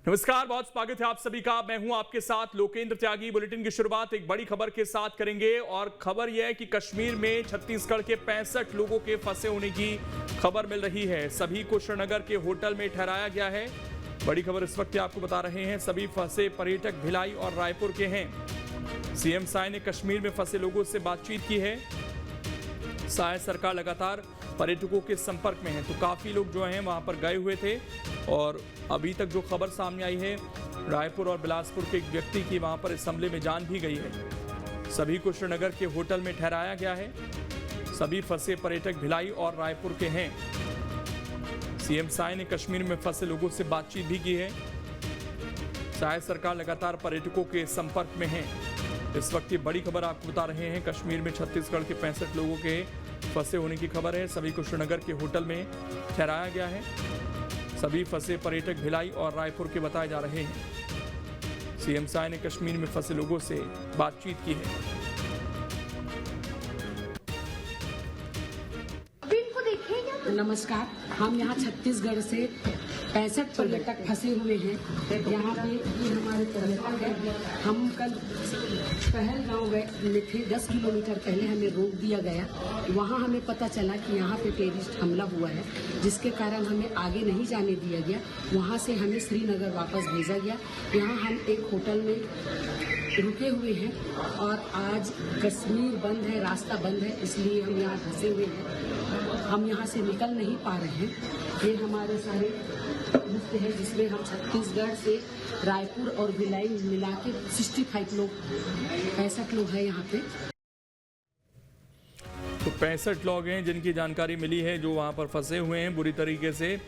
नमस्कार, बहुत स्वागत है आप सभी का। मैं हूं आपके साथ लोकेंद्र त्यागी। बुलेटिन की शुरुआत एक बड़ी खबर के साथ करेंगे और खबर यह है कि कश्मीर में छत्तीसगढ़ के 65 लोगों के फंसे होने की खबर मिल रही है। सभी को श्रीनगर के होटल में ठहराया गया है। बड़ी खबर इस वक्त आपको बता रहे हैं। सभी फंसे पर्यटक भिलाई और रायपुर के हैं। सीएम साय ने कश्मीर में फंसे लोगों से बातचीत की है। साय सरकार लगातार पर्यटकों के संपर्क में है, तो काफी लोग जो हैं वहां पर गए हुए थे और अभी तक जो खबर सामने आई है, रायपुर और बिलासपुर के एक व्यक्ति की वहां पर इस हमले में जान भी गई है। सभी को श्रीनगर के होटल में ठहराया गया है। सभी फंसे पर्यटक भिलाई और रायपुर के हैं। सीएम साय ने कश्मीर में फंसे लोगों से बातचीत भी की है। साय सरकार लगातार पर्यटकों के संपर्क में है। इस वक्त ये बड़ी खबर आपको बता रहे हैं। कश्मीर में छत्तीसगढ़ के 65 लोगों के फंसे होने की खबर है। सभी को श्रीनगर के होटल में ठहराया गया है। सभी फंसे पर्यटक भिलाई और रायपुर के बताए जा रहे हैं। सीएम साय ने कश्मीर में फंसे लोगों से बातचीत की है। नमस्कार, हम यहाँ छत्तीसगढ़ से 65 पर्यटक फंसे हुए हैं। यहाँ पे ये हमारे पर्यटक हैं। हम कल पहलगांव गए थे। 10 किलोमीटर पहले हमें रोक दिया गया। वहाँ हमें पता चला कि यहाँ पे टेररिस्ट हमला हुआ है, जिसके कारण हमें आगे नहीं जाने दिया गया। वहाँ से हमें श्रीनगर वापस भेजा गया। यहाँ हम एक होटल में रुके हुए हैं और आज कश्मीर बंद है, रास्ता बंद है, इसलिए हम यहाँ फंसे हुए हैं। हम यहाँ से निकल नहीं पा रहे हैं। ये हमारे सारे लिस्ट है, जिसमें हम छत्तीसगढ़ से रायपुर और भिलाई मिला के 65 लोग 65 लोग हैं यहाँ पे। तो 65 लोग हैं जिनकी जानकारी मिली है, जो वहाँ पर फंसे हुए हैं बुरी तरीके से,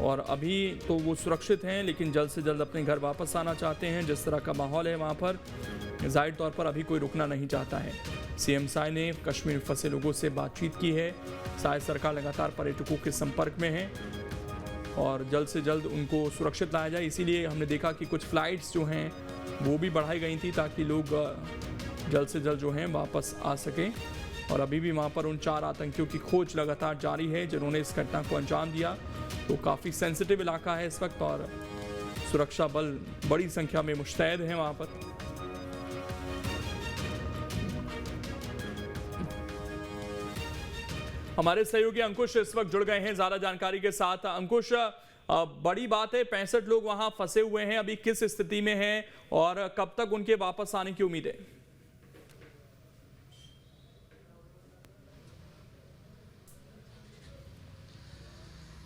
और अभी तो वो सुरक्षित हैं, लेकिन जल्द से जल्द अपने घर वापस आना चाहते हैं। जिस तरह का माहौल है वहाँ पर, जाहिर तौर पर अभी कोई रुकना नहीं चाहता है। सीएम साय ने कश्मीर में फंसे लोगों से बातचीत की है। साय सरकार लगातार पर्यटकों के संपर्क में है और जल्द से जल्द उनको सुरक्षित लाया जाए। इसीलिए हमने देखा कि कुछ फ्लाइट्स जो हैं वो भी बढ़ाई गई थी, ताकि लोग जल्द से जल्द जो हैं वापस आ सकें। और अभी भी वहाँ पर उन 4 आतंकियों की खोज लगातार जारी है जिन्होंने इस घटना को अंजाम दिया। तो काफ़ी सेंसिटिव इलाका है इस वक्त और सुरक्षा बल बड़ी संख्या में मुस्तैद हैं वहाँ पर। हमारे सहयोगी अंकुश इस वक्त जुड़ गए हैं ज़्यादा जानकारी के साथ। अंकुश, बड़ी बात है, 65 लोग वहां फंसे हुए हैं, अभी किस स्थिति में हैं और कब तक उनके वापस आने की उम्मीद है?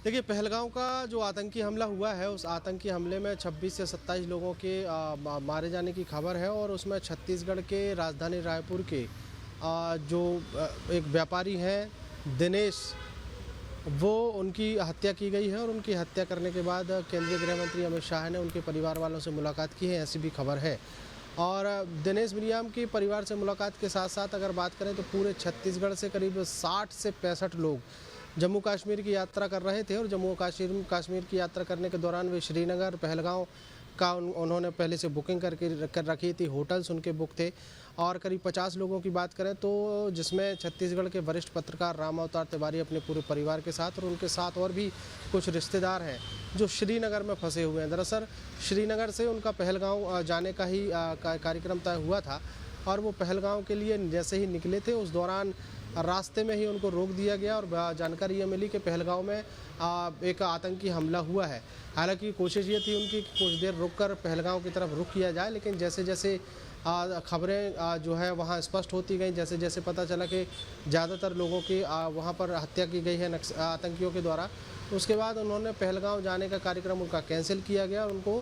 देखिए, पहलगांव का जो आतंकी हमला हुआ है, उस आतंकी हमले में 26 से 27 लोगों के मारे जाने की खबर है और उसमें छत्तीसगढ़ के राजधानी रायपुर के जो एक व्यापारी हैं दिनेश, वो उनकी हत्या की गई है और उनकी हत्या करने के बाद केंद्रीय गृह मंत्री अमित शाह ने उनके परिवार वालों से मुलाकात की है, ऐसी भी खबर है। और दिनेश मिरियाम की परिवार से मुलाकात के साथ साथ अगर बात करें तो पूरे छत्तीसगढ़ से करीब 60 से 65 लोग जम्मू कश्मीर की यात्रा कर रहे थे और जम्मू कश्मीर की यात्रा करने के दौरान वे श्रीनगर पहलगांव का उन्होंने पहले से बुकिंग कर रखी थी। होटल्स उनके बुक थे और करीब 50 लोगों की बात करें तो जिसमें छत्तीसगढ़ के वरिष्ठ पत्रकार राम अवतार तिवारी अपने पूरे परिवार के साथ और उनके साथ और भी कुछ रिश्तेदार हैं जो श्रीनगर में फंसे हुए हैं। दरअसल श्रीनगर से उनका पहलगांव जाने का ही कार्यक्रम तय हुआ था और वो पहलगांव के लिए जैसे ही निकले थे, उस दौरान रास्ते में ही उनको रोक दिया गया और जानकारी ये मिली कि पहलगांव में एक आतंकी हमला हुआ है। हालांकि कोशिश ये थी उनकी कि कुछ देर रुककर पहलगांव की तरफ रुख किया जाए, लेकिन जैसे जैसे खबरें जो है वहाँ स्पष्ट होती गई, जैसे जैसे पता चला कि ज़्यादातर लोगों की वहाँ पर हत्या की गई है आतंकियों के द्वारा, उसके बाद उन्होंने पहलगांव जाने का कार्यक्रम उनका कैंसिल किया गया और उनको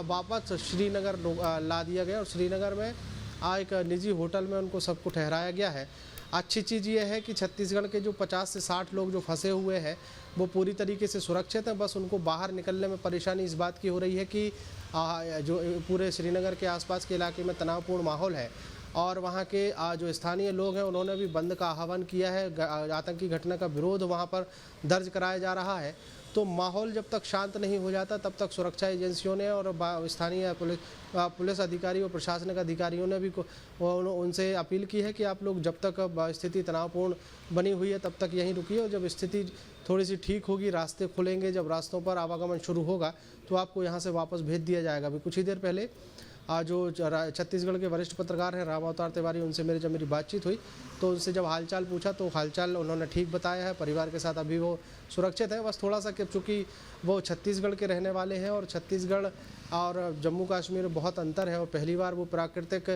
वापस श्रीनगर ला दिया गया और श्रीनगर में एक निजी होटल में उनको सबको ठहराया गया है। अच्छी चीज़ ये है कि छत्तीसगढ़ के जो 50 से 60 लोग जो फंसे हुए हैं वो पूरी तरीके से सुरक्षित हैं। बस उनको बाहर निकलने में परेशानी इस बात की हो रही है कि जो पूरे श्रीनगर के आसपास के इलाके में तनावपूर्ण माहौल है और वहाँ के जो स्थानीय लोग हैं उन्होंने भी बंद का आह्वान किया है। आतंकी घटना का विरोध वहाँ पर दर्ज कराया जा रहा है तो माहौल जब तक शांत नहीं हो जाता तब तक सुरक्षा एजेंसियों ने और स्थानीय पुलिस अधिकारी और प्रशासनिक अधिकारियों ने भी उनसे अपील की है कि आप लोग जब तक स्थिति तनावपूर्ण बनी हुई है तब तक यहीं रुकिए, और जब स्थिति थोड़ी सी ठीक होगी, रास्ते खुलेंगे, जब रास्तों पर आवागमन शुरू होगा तो आपको यहाँ से वापस भेज दिया जाएगा। अभी कुछ ही देर पहले जो छत्तीसगढ़ के वरिष्ठ पत्रकार हैं राम अवतार तिवारी, उनसे मेरी बातचीत हुई तो उनसे जब हालचाल पूछा तो हालचाल उन्होंने ठीक बताया है। परिवार के साथ अभी वो सुरक्षित है। बस थोड़ा सा कि चूँकि वो छत्तीसगढ़ के रहने वाले हैं और छत्तीसगढ़ और जम्मू कश्मीर में बहुत अंतर है, और पहली बार वो प्राकृतिक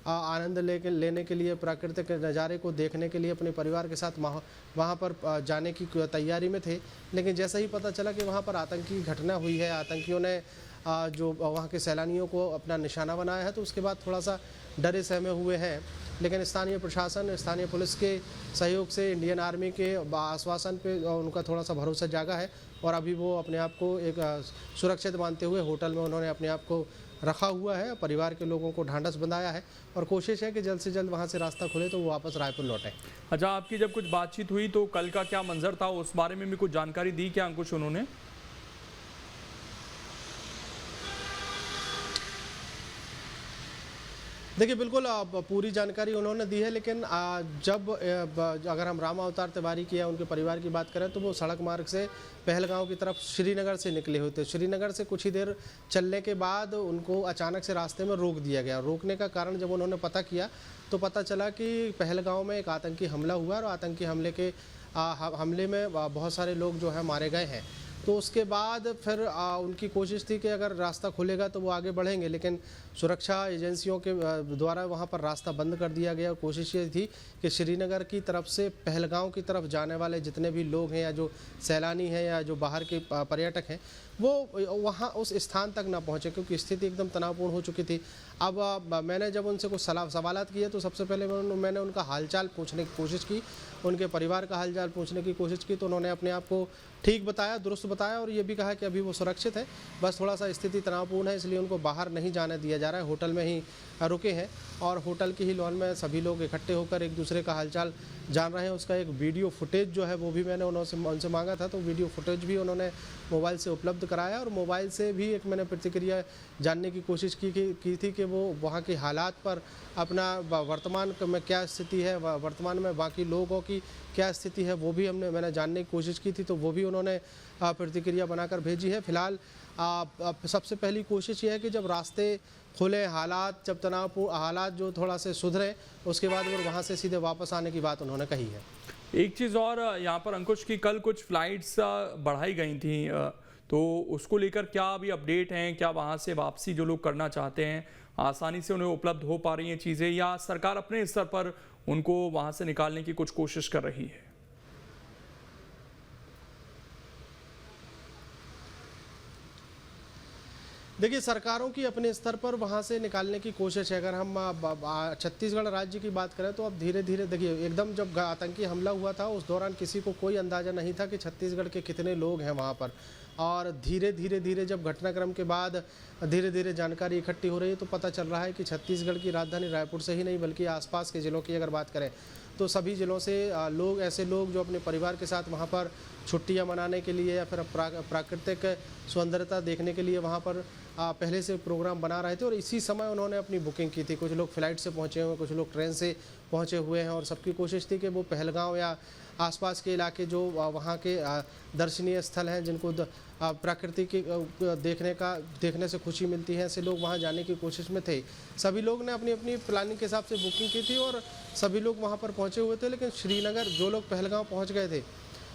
आनंद लेने के लिए, प्राकृतिक नज़ारे को देखने के लिए अपने परिवार के साथ वहाँ पर जाने की तैयारी में थे। लेकिन जैसे ही पता चला कि वहाँ पर आतंकी घटना हुई है, आतंकियों ने जो वहाँ के सैलानियों को अपना निशाना बनाया है, तो उसके बाद थोड़ा सा डरे सहमे हुए हैं। लेकिन स्थानीय प्रशासन, स्थानीय पुलिस के सहयोग से, इंडियन आर्मी के आश्वासन पे उनका थोड़ा सा भरोसा जागा है, और अभी वो अपने आप को एक सुरक्षित मानते हुए होटल में उन्होंने अपने आप को रखा हुआ है। परिवार के लोगों को ढांढस बंधाया है और कोशिश है कि जल्द से जल्द वहाँ से रास्ता खुले तो वो वापस रायपुर लौटें। अच्छा, आपकी जब कुछ बातचीत हुई तो कल का क्या मंजर था, उस बारे में भी कुछ जानकारी दी क्या अंकुश उन्होंने? देखिए, बिल्कुल पूरी जानकारी उन्होंने दी है, लेकिन जब अगर हम राम अवतार तिवारी की या उनके परिवार की बात करें तो वो सड़क मार्ग से पहलगांव की तरफ श्रीनगर से निकले हुए थे। श्रीनगर से कुछ ही देर चलने के बाद उनको अचानक से रास्ते में रोक दिया गया। रोकने का कारण जब उन्होंने पता किया तो पता चला कि पहलगांव में एक आतंकी हमला हुआ और आतंकी हमले में बहुत सारे लोग जो है मारे गए हैं। तो उसके बाद फिर उनकी कोशिश थी कि अगर रास्ता खुलेगा तो वो आगे बढ़ेंगे, लेकिन सुरक्षा एजेंसियों के द्वारा वहाँ पर रास्ता बंद कर दिया गया। कोशिश ये थी कि श्रीनगर की तरफ से पहलगांव की तरफ जाने वाले जितने भी लोग हैं या जो सैलानी हैं या जो बाहर के पर्यटक हैं वो वहाँ उस स्थान तक ना पहुँचे, क्योंकि स्थिति एकदम तनावपूर्ण हो चुकी थी। अब मैंने जब उनसे कुछ सवालात किए तो सबसे पहले मैंने उनका हालचाल पूछने की कोशिश की, उनके परिवार का हालचाल पूछने की कोशिश की, तो उन्होंने अपने आप को ठीक बताया, दुरुस्त बताया, और ये भी कहा कि अभी वो सुरक्षित है, बस थोड़ा सा स्थिति तनावपूर्ण है इसलिए उनको बाहर नहीं जाने दिया जा रहा है, होटल में ही रुके हैं और होटल की ही लॉन में सभी लोग इकट्ठे होकर एक दूसरे का हालचाल जान रहे हैं। उसका एक वीडियो फुटेज जो है वो भी मैंने उनसे मांगा था, तो वीडियो फुटेज भी उन्होंने मोबाइल से उपलब्ध कराया, और मोबाइल से भी एक मैंने प्रतिक्रिया जानने की कोशिश की थी कि वो वहाँ के हालात पर अपना वर्तमान में क्या स्थिति है, वर्तमान में बाकी लोगों की क्या स्थिति है, वो भी मैंने जानने की कोशिश की थी, तो वो भी उन्होंने प्रतिक्रिया बनाकर भेजी है। फिलहाल सबसे पहली कोशिश ये है कि जब रास्ते खुले, हालात जब हालात जो थोड़ा से सुधरे, उसके बाद वो वहाँ से सीधे वापस आने की बात उन्होंने कही है। एक चीज़ और यहाँ पर अंकुश की कल कुछ फ्लाइट्स बढ़ाई गई थी, तो उसको लेकर क्या अभी अपडेट हैं? क्या वहाँ से वापसी जो लोग करना चाहते हैं आसानी से उन्हें उपलब्ध हो पा रही हैं चीज़ें, या सरकार अपने स्तर पर उनको वहाँ से निकालने की कुछ कोशिश कर रही है? देखिए, सरकारों की अपने स्तर पर वहाँ से निकालने की कोशिश है। अगर हम छत्तीसगढ़ राज्य की बात करें तो अब धीरे धीरे देखिए, एकदम जब आतंकी हमला हुआ था उस दौरान किसी को कोई अंदाज़ा नहीं था कि छत्तीसगढ़ के कितने लोग हैं वहाँ पर, और धीरे जब घटनाक्रम के बाद धीरे धीरे जानकारी इकट्ठी हो रही है तो पता चल रहा है कि छत्तीसगढ़ की राजधानी रायपुर से ही नहीं बल्कि आसपास के ज़िलों की अगर बात करें तो सभी ज़िलों से लोग, ऐसे लोग जो अपने परिवार के साथ वहाँ पर छुट्टियाँ मनाने के लिए या फिर प्राकृतिक सौंदर्यता देखने के लिए वहाँ पर पहले से प्रोग्राम बना रहे थे, और इसी समय उन्होंने अपनी बुकिंग की थी। कुछ लोग फ्लाइट से पहुँचे हुए, कुछ लोग ट्रेन से पहुँचे हुए हैं, और सबकी कोशिश थी कि वो पहलगांव या आसपास के इलाके जो वहाँ के दर्शनीय स्थल हैं जिनको प्रकृति की देखने से खुशी मिलती है, ऐसे लोग वहाँ जाने की कोशिश में थे। सभी लोग ने अपनी अपनी प्लानिंग के हिसाब से बुकिंग की थी और सभी लोग वहाँ पर पहुँचे हुए थे। लेकिन श्रीनगर जो लोग पहलगांव पहुँच गए थे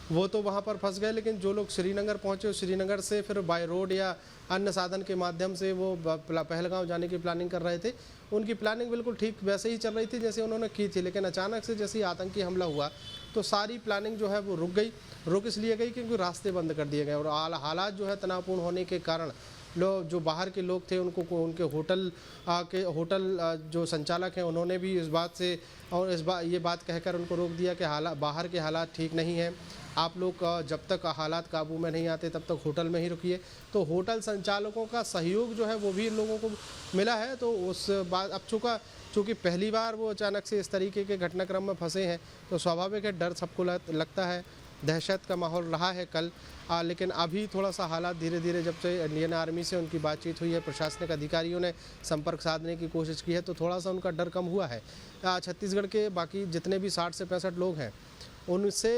वो तो वहाँ पर फंस गए, लेकिन जो लोग श्रीनगर पहुँचे, श्रीनगर से फिर बाय रोड या अन्य साधन के माध्यम से वो पहलगांव जाने की प्लानिंग कर रहे थे, उनकी प्लानिंग बिल्कुल ठीक वैसे ही चल रही थी जैसे उन्होंने की थी। लेकिन अचानक से जैसे ही आतंकी हमला हुआ तो सारी प्लानिंग जो है वो रुक इसलिए गई क्योंकि रास्ते बंद कर दिए गए, और हालात जो है तनावपूर्ण होने के कारण लोग, जो बाहर के लोग थे, उनके होटल जो संचालक हैं उन्होंने भी इस बात से और ये बात कहकर उनको रोक दिया कि बाहर के हालात ठीक नहीं हैं, आप लोग जब तक हालात काबू में नहीं आते तब तक होटल में ही रुकिए। तो होटल संचालकों का सहयोग जो है वो भी लोगों को मिला है। तो उस बात अब चूँकि पहली बार वो अचानक से इस तरीके के घटनाक्रम में फंसे हैं तो स्वाभाविक है डर सबको लगता है, दहशत का माहौल रहा है कल, लेकिन अभी थोड़ा सा हालात धीरे धीरे, जब से इंडियन आर्मी से उनकी बातचीत हुई है, प्रशासनिक अधिकारियों ने संपर्क साधने की कोशिश की है, तो थोड़ा सा उनका डर कम हुआ है। छत्तीसगढ़ के बाकी जितने भी 60 से 65 लोग हैं, उनसे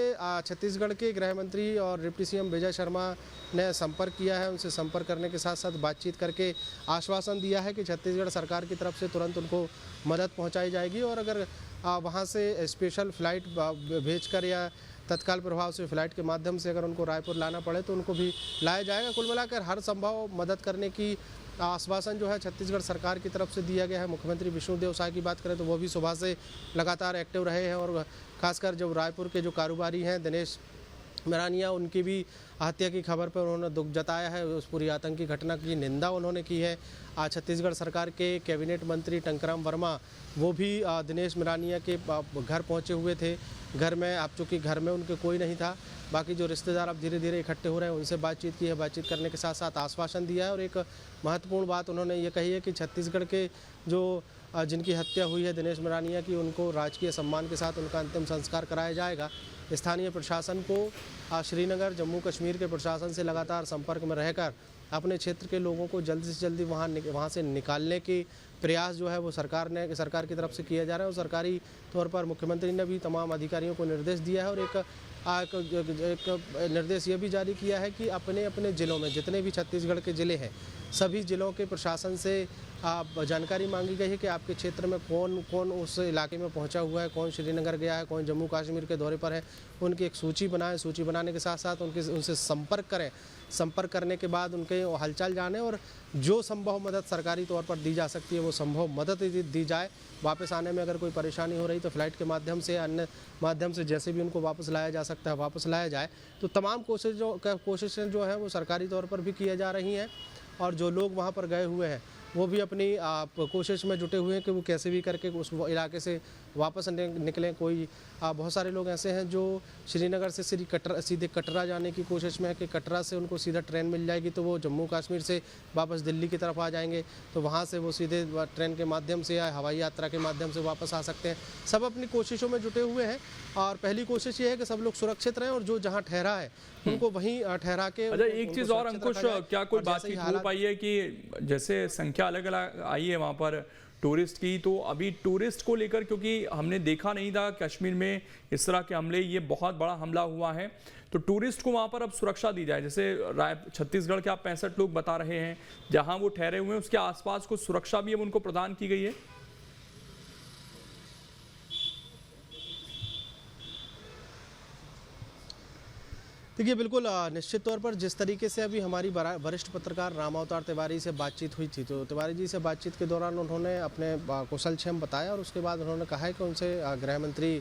छत्तीसगढ़ के गृह मंत्री और डिप्टी सीएम विजय शर्मा ने संपर्क किया है। उनसे संपर्क करने के साथ साथ बातचीत करके आश्वासन दिया है कि छत्तीसगढ़ सरकार की तरफ से तुरंत उनको मदद पहुंचाई जाएगी, और अगर वहां से स्पेशल फ़्लाइट भेजकर या तत्काल प्रभाव से फ़्लाइट के माध्यम से अगर उनको रायपुर लाना पड़े तो उनको भी लाया जाएगा। कुल मिलाकर हर संभव मदद करने की आश्वासन जो है छत्तीसगढ़ सरकार की तरफ से दिया गया है। मुख्यमंत्री विष्णुदेव साय की बात करें तो वो भी सुबह से लगातार एक्टिव रहे हैं, और खासकर जब रायपुर के जो कारोबारी हैं दिनेश मरानिया, उनकी भी हत्या की खबर पर उन्होंने दुख जताया है। उस पूरी आतंकी घटना की निंदा उन्होंने की है। आज छत्तीसगढ़ सरकार के कैबिनेट मंत्री टंकराम वर्मा वो भी दिनेश मरानिया के घर पहुंचे हुए थे। घर में, अब चूँकि घर में उनके कोई नहीं था, बाकी जो रिश्तेदार अब धीरे धीरे इकट्ठे हो रहे हैं उनसे बातचीत की है। बातचीत करने के साथ साथ आश्वासन दिया है, और एक महत्वपूर्ण बात उन्होंने ये कही है कि छत्तीसगढ़ के जो जिनकी हत्या हुई है दिनेश मरानिया की, उनको राजकीय सम्मान के साथ उनका अंतिम संस्कार कराया जाएगा। स्थानीय प्रशासन को श्रीनगर, जम्मू कश्मीर के प्रशासन से लगातार संपर्क में रहकर अपने क्षेत्र के लोगों को जल्दी से जल्दी वहाँ से निकालने के प्रयास जो है वो सरकार की तरफ से किया जा रहा है। और सरकारी तौर पर मुख्यमंत्री ने भी तमाम अधिकारियों को निर्देश दिया है, और एक निर्देश ये भी जारी किया है कि अपने अपने ज़िलों में जितने भी छत्तीसगढ़ के ज़िले हैं, सभी ज़िलों के प्रशासन से जानकारी मांगी गई है कि आपके क्षेत्र में कौन कौन उस इलाके में पहुंचा हुआ है, कौन श्रीनगर गया है, कौन जम्मू कश्मीर के दौरे पर है। उनकी एक सूची बनाएं। सूची बनाने के साथ साथ उनसे संपर्क करें। संपर्क करने के बाद उनके हालचाल जानें, और जो संभव मदद सरकारी तौर पर दी जा सकती है वो संभव मदद दी जाए। वापस आने में अगर कोई परेशानी हो रही तो फ़्लाइट के माध्यम से, अन्य माध्यम से जैसे भी उनको वापस लाया जा सकता है वापस लाया जाए। तो तमाम कोशिशें जो हैं वो सरकारी तौर पर भी की जा रही हैं, और जो लोग वहाँ पर गए हुए हैं वो भी अपनी कोशिश में जुटे हुए हैं कि वो कैसे भी करके उस इलाके से वापस निकलें। कोई बहुत सारे लोग ऐसे हैं जो श्रीनगर से सीधे कटरा जाने की कोशिश में है कि कटरा से उनको सीधा ट्रेन मिल जाएगी तो वो जम्मू कश्मीर से वापस दिल्ली की तरफ आ जाएंगे, तो वहाँ से वो सीधे ट्रेन के माध्यम से या हवाई यात्रा के माध्यम से वापस आ सकते हैं। सब अपनी कोशिशों में जुटे हुए हैं, और पहली कोशिश ये है कि सब लोग सुरक्षित रहें, और जो जहाँ ठहरा है उनको वहीं ठहरा के। अच्छा, एक चीज़ और अंकुश, क्या कोई बातचीत हो पाई है कि जैसे संख्या अलग अलग आई है वहाँ पर टूरिस्ट की, तो अभी टूरिस्ट को लेकर, क्योंकि हमने देखा नहीं था कश्मीर में इस तरह के हमले, ये बहुत बड़ा हमला हुआ है, तो टूरिस्ट को वहाँ पर अब सुरक्षा दी जाए। जैसे छत्तीसगढ़ के आप 65 लोग बता रहे हैं जहाँ वो ठहरे हुए हैं, उसके आसपास कुछ सुरक्षा भी अब उनको प्रदान की गई है। देखिए, बिल्कुल निश्चित तौर पर जिस तरीके से अभी हमारी वरिष्ठ पत्रकार रामावतार तिवारी से बातचीत हुई थी, तो तिवारी जी से बातचीत के दौरान उन्होंने अपने कुशलक्षेम बताया, और उसके बाद उन्होंने कहा है कि उनसे गृह मंत्री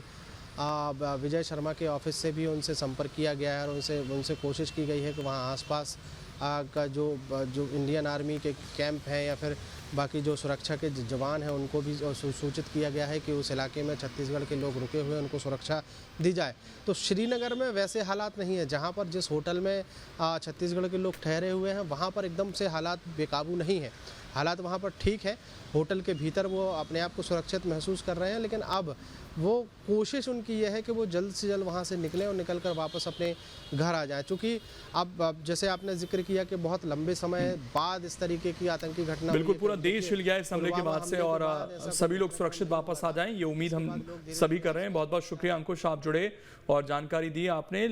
विजय शर्मा के ऑफिस से भी उनसे संपर्क किया गया है, और उनसे कोशिश की गई है कि वहाँ आसपास का जो इंडियन आर्मी के कैंप हैं या फिर बाकी जो सुरक्षा के जवान हैं उनको भी सूचित किया गया है कि उस इलाके में छत्तीसगढ़ के लोग रुके हुए हैं, उनको सुरक्षा दी जाए। तो श्रीनगर में वैसे हालात नहीं है। जहां पर जिस होटल में छत्तीसगढ़ के लोग ठहरे हुए हैं वहां पर एकदम से हालात बेकाबू नहीं है। हालात वहां पर ठीक है। होटल के भीतर वो अपने आप को सुरक्षित महसूस कर रहे हैं, लेकिन अब वो कोशिश उनकी यह है कि वो जल्द से जल्द वहाँ से निकलें और निकलकर वापस अपने घर आ जाएं। चूँकि अब जैसे आपने जिक्र किया कि बहुत लंबे समय बाद इस तरीके की आतंकी घटना, बिल्कुल पूरा देश हिल गया इस हमले के बाद से, और सभी लोग सुरक्षित वापस आ जाएं, ये उम्मीद हम सभी कर रहे हैं। बहुत बहुत शुक्रिया अंकुश, आप जुड़े और जानकारी दी आपने।